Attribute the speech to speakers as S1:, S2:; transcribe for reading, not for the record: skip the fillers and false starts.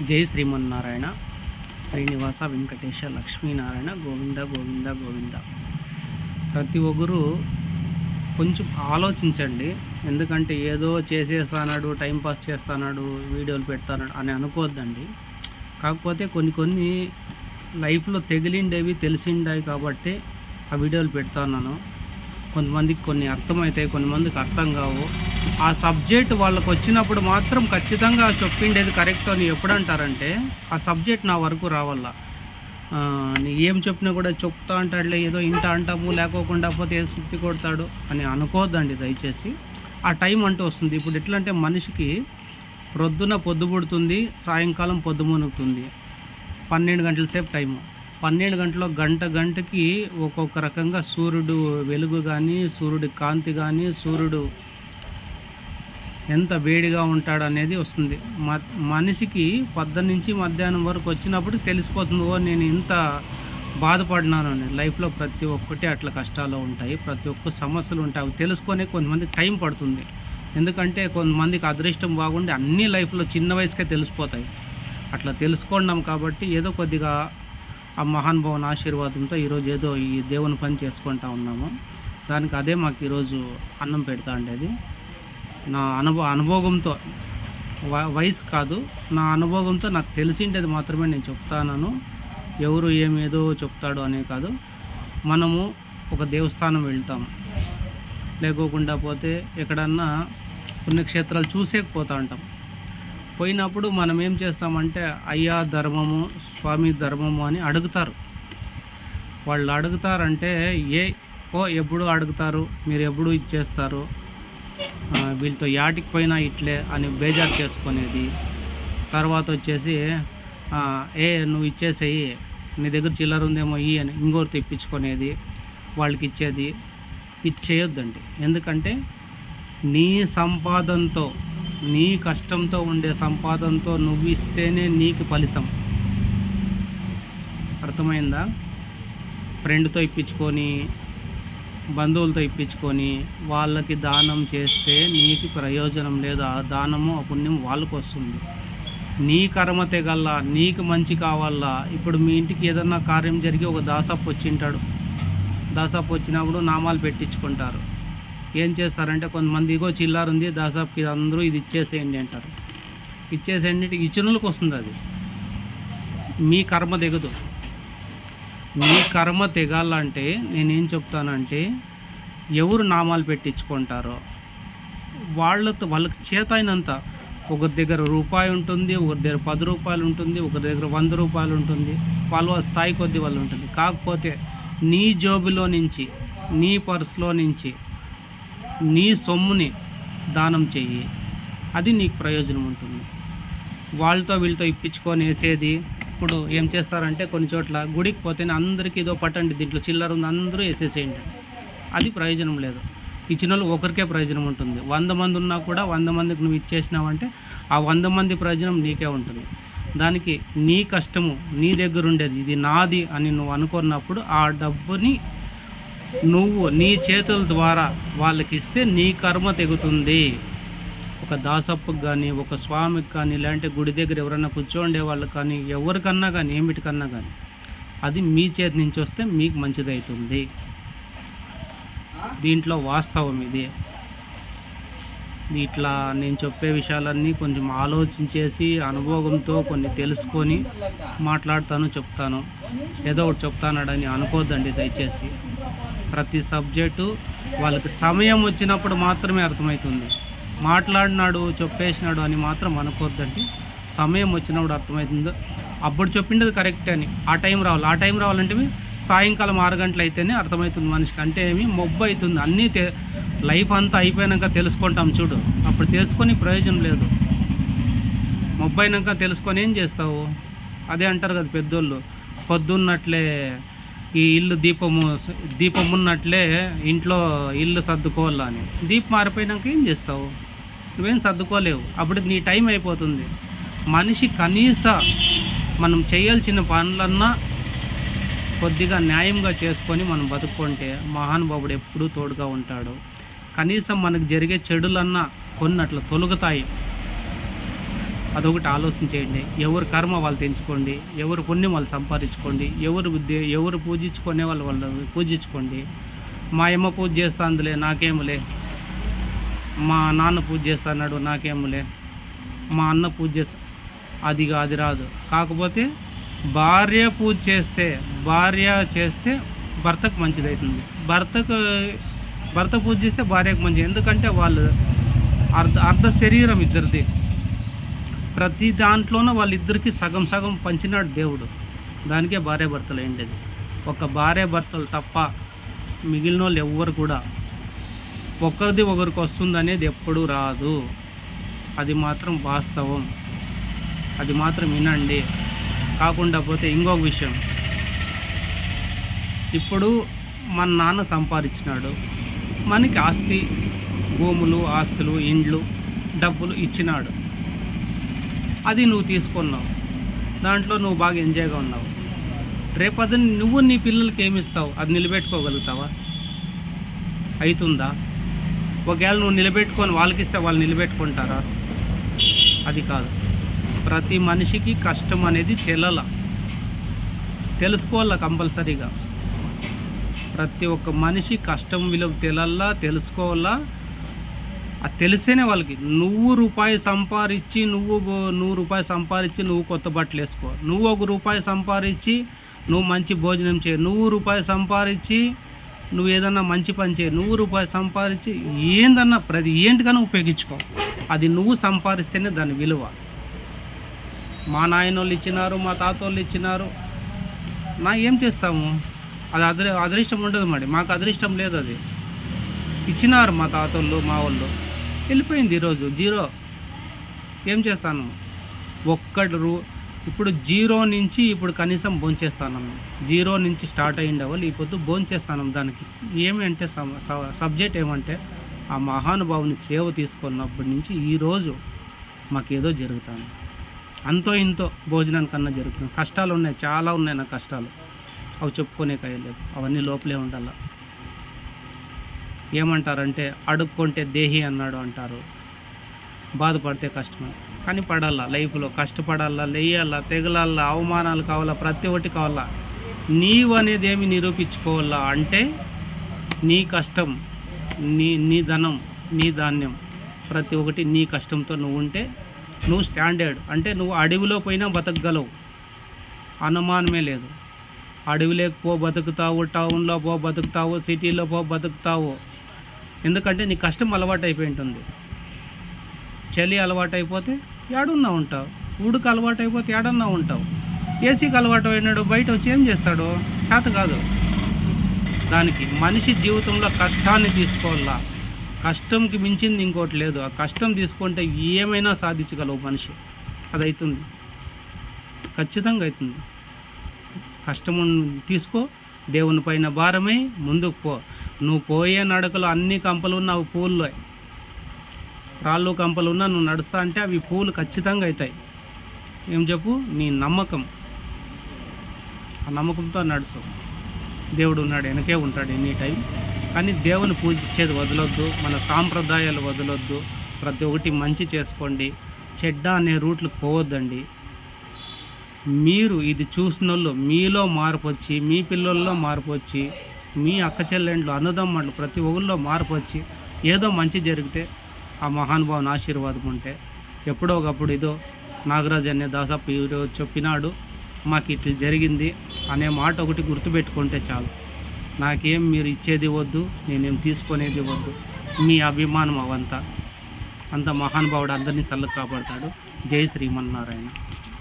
S1: జై శ్రీమన్నారాయణ. శ్రీనివాస వెంకటేశ లక్ష్మీనారాయణ గోవింద గోవింద గోవింద. ప్రతి ఒక్కరు కొంచెం ఆలోచించండి. ఎందుకంటే ఏదో చేసేస్తాడు, టైంపాస్ చేస్తాడు, వీడియోలు పెడతాడు అని అనుకోవద్దండి. కాకపోతే కొన్ని లైఫ్లో తెగిలిండేవి తెలిసిండాయి కాబట్టి ఆ వీడియోలు పెడతాను. కొంతమందికి కొన్ని అర్థమవుతాయి, కొంతమందికి అర్థం కావు. ఆ సబ్జెక్ట్ వాళ్ళకు వచ్చినప్పుడు మాత్రం ఖచ్చితంగా చెప్పిండేది కరెక్ట్ అని ఎప్పుడు అంటారంటే ఆ సబ్జెక్ట్ నా వరకు రావాల. నీ ఏం చెప్పినా కూడా చెప్తా అంటాడులే, ఏదో ఇంట అంటాము, లేకోకుండా పోతే ఏదో సుత్తి కొడతాడు అని అనుకోవద్దండి దయచేసి. ఆ టైం అంటూ వస్తుంది. ఇప్పుడు ఎట్లా అంటే మనిషికి ప్రొద్దున పొద్దు పుడుతుంది, సాయంకాలం పొద్దు మునుగుతుంది. 12 గంటల సేపు టైము. 12 గంటలో గంటకి ఒక్కొక్క రకంగా సూర్యుడు వెలుగు కానీ, సూర్యుడి కాంతి కానీ, సూర్యుడు ఎంత వేడిగా ఉంటాడు అనేది వస్తుంది. మనిషికి పొద్దున్న నుంచి మధ్యాహ్నం వరకు వచ్చినప్పుడు తెలిసిపోతుంది, ఓ నేను ఇంత బాధపడినాను అని. లైఫ్లో ప్రతి ఒక్కటి అట్లా కష్టాలు ఉంటాయి, ప్రతి ఒక్క సమస్యలు ఉంటాయి. అవి తెలుసుకొని కొంతమందికి టైం పడుతుంది. ఎందుకంటే కొంతమందికి అదృష్టం బాగుండి అన్ని లైఫ్లో చిన్న వయసుకే తెలిసిపోతాయి. అట్లా తెలుసుకున్నాం కాబట్టి ఏదో కొద్దిగా ఆ మహానుభావుని ఆశీర్వాదంతో ఈరోజు ఏదో ఈ దేవుని పని చేసుకుంటా ఉన్నాము. దానికి అదే మాకు ఈరోజు అన్నం పెడతా ఉండేది. నా అనుభవంతో వయసు కాదు, నా అనుభవంతో నాకు తెలిసిండేది మాత్రమే నేను చెప్తాను. ఎవరు ఏమేదో చెప్తాడు అనే కాదు. మనము ఒక దేవస్థానం వెళ్తాము, లేకోకుండా పోతే ఎక్కడన్నా పుణ్యక్షేత్రాలు చూసేకపోతూ ఉంటాం. పోయినప్పుడు మనం ఏం చేస్తామంటే అయ్యా ధర్మము, స్వామి ధర్మము అని అడుగుతారు. వాళ్ళు అడుగుతారంటే ఎప్పుడు అడుగుతారు, మీరు ఎప్పుడు ఇచ్చేస్తారు, వీళ్ళతో యాటికి పోయినా ఇట్లే అని బేజారు చేసుకునేది. తర్వాత వచ్చేసి నువ్వు ఇచ్చేసేయి, నీ దగ్గర చిల్లర ఉందేమో అని ఇంకోరు తెప్పించుకునేది, వాళ్ళకి ఇచ్చేది. ఇచ్చేయొద్దండి. ఎందుకంటే నీ సంపాదనతో, నీ కష్టంతో ఉండే సంపాదనతో నువ్వు ఇస్తేనే నీకు ఫలితం. అర్థమైందా? ఫ్రెండ్తో ఇప్పించుకొని, బంధువులతో ఇప్పించుకొని వాళ్ళకి దానం చేస్తే నీకు ప్రయోజనం లేదు. ఆ దానము ఆ పుణ్యం వాళ్ళకు వస్తుంది. నీ కర్మ తెగల్లా, నీకు మంచి కావాలా. ఇప్పుడు మీ ఇంటికి ఏదన్నా కార్యం జరిగి ఒక దాసప్పు వచ్చింటాడు. దాసప్పు వచ్చినప్పుడు నామాలు పెట్టించుకుంటారు. ఏం చేస్తారంటే కొంతమంది ఇగో చిల్లారు ఉంది దాసాప్కి, అందరూ ఇది ఇచ్చేసేయండి అంటారు. ఇచ్చేసేయండి, ఇచ్చినోళ్ళకి వస్తుంది. అది మీ కర్మ తెగదు. మీ కర్మ తెగాలంటే నేనేం చెప్తానంటే ఎవరు నామాలు పెట్టించుకుంటారో వాళ్ళకి చేత అయినంత. ఒకరి దగ్గర రూపాయి ఉంటుంది, ఒకరి దగ్గర 10 రూపాయలు ఉంటుంది, ఒకరి దగ్గర 100 రూపాయలు ఉంటుంది. వాళ్ళ స్థాయి కొద్ది వాళ్ళు ఉంటుంది. కాకపోతే నీ జోబులో నుంచి, నీ పర్సులో నుంచి నీ సొమ్ముని దానం చెయ్యి, అది నీకు ప్రయోజనం ఉంటుంది. వాళ్ళతో వీళ్ళతో ఇప్పించుకొని వేసేది. ఇప్పుడు ఏం చేస్తారంటే కొన్ని చోట్ల గుడికి పోతేనే అందరికీ ఇదో పట్టండి, దీంట్లో చిల్లర ఉంది అందరూ వేసేసేయండి, అది ప్రయోజనం లేదు. ఇచ్చిన వాళ్ళు ఒకరికే ప్రయోజనం ఉంటుంది. 100 మంది ఉన్నా కూడా 100 మందికి నువ్వు ఇచ్చేసినావంటే ఆ 100 మంది ప్రయోజనం నీకే ఉంటుంది. దానికి నీ కష్టము నీ దగ్గర ఉండేది, ఇది నాది అని నువ్వు అనుకున్నప్పుడు ఆ డబ్బుని నువ్వు నీ చేతుల ద్వారా వాళ్ళకి ఇస్తే నీ కర్మ తెగుతుంది. ఒక దాసప్పుకి కానీ, ఒక స్వామికి కానీ, లేదంటే గుడి దగ్గర ఎవరైనా కూర్చోండే వాళ్ళు కానీ, ఎవరికన్నా కానీ, ఏమిటికన్నా కానీ అది మీ చేతి నుంచి వస్తే మీకు మంచిదవుతుంది. దీంట్లో వాస్తవం ఇది. ఇట్లా నేను చెప్పే విషయాలన్నీ కొంచెం ఆలోచించేసి అనుభవంతో కొన్ని తెలుసుకొని మాట్లాడతాను, చెప్తాను. ఏదో ఒకటి చెప్తానని అనుకోవద్దండి దయచేసి. ప్రతి సబ్జెక్టు వాళ్ళకి సమయం వచ్చినప్పుడు మాత్రమే అర్థమవుతుంది. మాట్లాడినాడు చెప్పేసినాడు అని మాత్రం అనుకోవద్దండి. సమయం వచ్చినప్పుడు అర్థమవుతుందో అప్పుడు చెప్పిండేది కరెక్ట్ అని. ఆ టైం రావాలంటే సాయంకాలం 6 గంటలు అయితేనే అర్థమవుతుంది మనిషికి. అంటే మొబ్బు అవుతుంది. అన్నీ లైఫ్ అంతా అయిపోయాక తెలుసుకుంటాం చూడు, అప్పుడు తెలుసుకొని ప్రయోజనం లేదు. మొబ్బు అయినాక తెలుసుకొని ఏం చేస్తావు? అదే అంటారు కదా పెద్దోళ్ళు, పొద్దున్నట్లే ఈ ఇల్లు దీపం ఉన్నట్లే ఇంట్లో ఇల్లు సర్దుకోవాలని. దీపం మారిపోయినాక ఏం చేస్తావు? నువ్వేం సర్దుకోలేవు. అప్పుడు నీ టైం అయిపోతుంది. మనిషి కనీస మనం చేయాల్సిన పనులన్నా కొద్దిగా న్యాయంగా చేసుకొని మనం బతుకుంటే మహానుభావుడు ఎప్పుడూ తోడుగా ఉంటాడు. కనీసం మనకు జరిగే చెడులన్నా కొన్ని అట్లా తొలుగుతాయి. అదొకటి ఆలోచన చేయండి. ఎవరి కర్మ వాళ్ళు తెంచుకోండి, ఎవరి పుణ్యం వాళ్ళు సంపాదించుకోండి, ఎవరు పూజించుకునే వాళ్ళు పూజించుకోండి. మా అమ్మ పూజ చేస్తాందిలే నాకేములే, మా నాన్న పూజ చేస్తున్నాడు నాకేములే, మా అన్న పూజ చేస్తా, అది రాదు. కాకపోతే భార్య చేస్తే భర్తకు మంచిది అవుతుంది. భర్త పూజ చేస్తే భార్యకు మంచిది. ఎందుకంటే వాళ్ళు అర్ధ శరీరం ఇద్దరిది. ప్రతి దాంట్లోనూ వాళ్ళిద్దరికి సగం సగం పంచినాడు దేవుడు. దానికే భార్యాభర్తలు అయిండేది. ఒక భార్యాభర్తలు తప్ప మిగిలిన వాళ్ళు ఎవ్వరు కూడా ఒకరిది ఒకరికి వస్తుంది అనేది ఎప్పుడూ రాదు. అది మాత్రం వాస్తవం. అది మాత్రం వినండి. కాకుండా పోతే ఇంకొక విషయం, ఇప్పుడు మన నాన్న సంపాదించినాడు, మనకి ఆస్తి, భూములు, ఆస్తులు, ఇండ్లు, డబ్బులు ఇచ్చినాడు. అది నువ్వు తీసుకున్నావు, దాంట్లో నువ్వు బాగా ఎంజాయ్గా ఉన్నావు. రేపది నువ్వు నీ పిల్లలకి ఏమిస్తావు? అది నిలబెట్టుకోగలుగుతావా? అవుతుందా? ఒకవేళ నువ్వు నిలబెట్టుకొని వాళ్ళకి ఇస్తే వాళ్ళు నిలబెట్టుకుంటారా? అది కాదు. ప్రతి మనిషికి కష్టం అనేది తెలుసుకోవాలా కంపల్సరీగా. ప్రతి ఒక్క మనిషి కష్టం విలువ తెలుసుకోవాలా. అది తెలిస్తేనే వాళ్ళకి. నువ్వు రూపాయి సంపాదించి నువ్వు కొత్త బట్టలు వేసుకో, నువ్వు ₹1 సంపాదించి నువ్వు మంచి భోజనం చేయి, నువ్వు రూపాయి సంపాదించి నువ్వు ఏదన్నా మంచి పని చేయి, నువ్వు ₹1 సంపాదించి ఏందన్నా ఏంటికన్నా ఉపయోగించుకో. అది నువ్వు సంపాదిస్తేనే దాని విలువ. మా నాయనోళ్ళు ఇచ్చినారు, మా తాతోళ్ళు ఇచ్చినారు, ఏం చేస్తాము? అది అదృష్టం ఉండదు. మాకు అదృష్టం లేదు. అది ఇచ్చినారు మా తాతోళ్ళు, మా వాళ్ళు, వెళ్ళిపోయింది. ఈరోజు జీరో. ఏం చేస్తాను? ఇప్పుడు జీరో నుంచి ఇప్పుడు కనీసం భోంచేస్తాను. జీరో నుంచి స్టార్ట్ అయ్యిండే వాళ్ళు ఈ పొద్దు భోంచేస్తాను. దానికి ఏమంటే సబ్జెక్ట్ ఏమంటే ఆ మహానుభావుని సేవ తీసుకున్నప్పటి నుంచి ఈరోజు మాకేదో జరుగుతుంది. అంతో ఇంతో భోజనానికన్నా జరుగుతుంది. కష్టాలు ఉన్నాయి, చాలా ఉన్నాయి నాకు కష్టాలు. అవి చెప్పుకునే కయ్యలేదు. అవన్నీ లోపలే ఉండాల. ఏమంటారంటే అడుక్కుంటే దేహి అన్నాడు అంటారు. బాధపడితే కష్టమే, కానీ పడాలా. లైఫ్లో కష్టపడాలా, లేయాలా, తెగలాలా, అవమానాలు కావాలా, ప్రతి ఒక్కటి కావాలా. నీవు అనేది ఏమి నిరూపించుకోవాలా అంటే నీ కష్టం, నీ ధనం, నీ ధాన్యం, ప్రతి ఒక్కటి నీ కష్టంతో నువ్వు ఉంటే నువ్వు స్టాండర్డ్. అంటే నువ్వు అడవిలో పోయినా బతకగలవు, అనుమానమే లేదు. అడవిలోకి పో బతుకుతావు, టౌన్లో పో బతుకుతావు, సిటీలో పో బతుకుతావు. ఎందుకంటే నీ కష్టం అలవాటు అయిపోయి ఉంటుంది. చలి అలవాటు అయిపోతే ఏడున్నా ఉంటావు, ఉడుకు అలవాటు అయిపోతే ఏడన్నా ఉంటావు. ఏసీకి అలవాటు అయినాడు బయట వచ్చి ఏం చేస్తాడు? చేత కాదు. దానికి మనిషి జీవితంలో కష్టాన్ని తీసుకోవాలా. కష్టంకి మించింది ఇంకోటి లేదు. ఆ కష్టం తీసుకుంటే ఏమైనా సాధించగలవు మనిషి. అది అవుతుంది, ఖచ్చితంగా అవుతుంది. కష్టము తీసుకో, దేవుని పైన భారమై ముందుకు పో. నువ్వు పోయే నడకలో అన్ని కంపలు ఉన్నావు, పూల్లో రాళ్ళు కంపలు ఉన్నా నువ్వు నడుస్తా అంటే అవి పూలు ఖచ్చితంగా అవుతాయి. ఏం చెప్పు? నీ నమ్మకం. ఆ నమ్మకంతో నడుసు. దేవుడు ఉన్నాడు, వెనకే ఉంటాడు ఎనీ టైం. కానీ దేవుని పూజించేది వదలొద్దు, మన సాంప్రదాయాలు వదలొద్దు. ప్రతి ఒక్కటి మంచి చేసుకోండి, చెడ్డ అనే రూట్లకు పోవద్దండి. మీరు ఇది చూసిన వాళ్ళు మీలో మార్పు వచ్చి, మీ పిల్లల్లో మార్పు వచ్చి, మీ అక్క చెల్లెండ్లు, అన్నదమ్ముళ్ళు ప్రతి ఒక్కరిలో మార్పు వచ్చి ఏదో మంచి జరిగితే ఆ మహానుభావుని ఆశీర్వాదం ఉంటే, ఎప్పుడో ఒకప్పుడు ఏదో నాగరాజు అనే దాసప్ప ఈరోజు చెప్పినాడు మాకు ఇట్లా జరిగింది అనే మాట ఒకటి గుర్తుపెట్టుకుంటే చాలు. నాకేం మీరు ఇచ్చేది వద్దు, నేనేం తీసుకునేది వద్దు. మీ అభిమానం అవంతా. అంత మహానుభావుడు అందరినీ చల్లగా కాపాడతాడు. జై శ్రీమన్నారాయణ.